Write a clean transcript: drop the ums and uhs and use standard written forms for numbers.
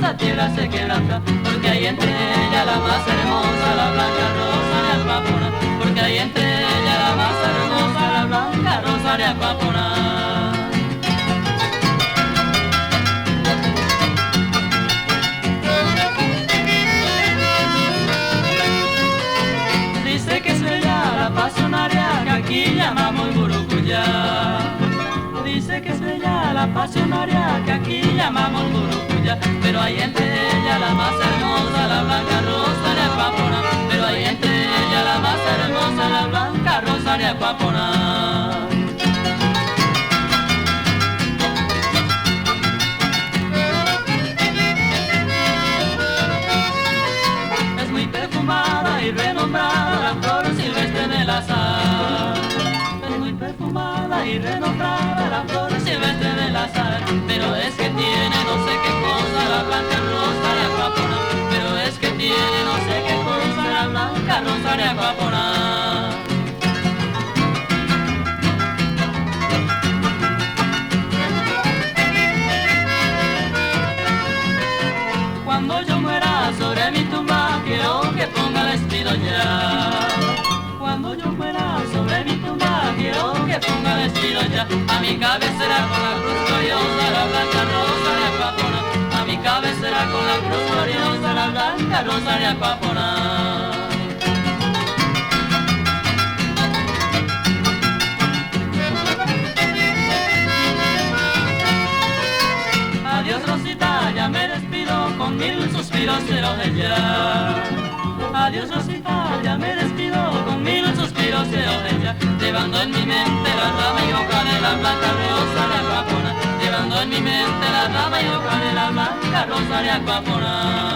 la tierra se quebranta, porque hay entre ella la más hermosa, la blanca rosa de Aquapona, porque hay entre ella la más hermosa, la blanca rosa de Aquapona. Dice que es bella la pasionaria que aquí llamamos Burucuyá. Dice que es bella la pasionaria que aquí llamamos Burucuyá, pero hay entre ella la más hermosa, la blanca rosa de Aquapona, pero hay entre ella la más hermosa, la blanca rosa de Aquapona. Es muy perfumada y renombrada la flor silvestre del azar. Es muy perfumada y renombrada la flor silvestre del azar, pero es que tiene no sé qué cosa la blanca rosa de Aquapona, pero es que tiene no sé qué cosa la blanca rosa de Aquapona. Cuando yo muera sobre mi tumba quiero que ponga el espido ya. Cuando yo muera sobre mi tumba quiero que ponga el espido ya. A mi cabecera con la cruz gloriosa la blanca rosa de Aquapona, a mi cabecera con la cruz gloriosa la blanca rosa de Aquapona. Adiós Rosita, ya me despido con mil suspiros cero de ella. Adiós Rosita, ya me despido con mil suspiros cero de ella. Llevando en mi mente la rama y hoja de la blanca rosa de Aquapona, llevando en mi mente la rama y hoja de la blanca rosa de Aquapona.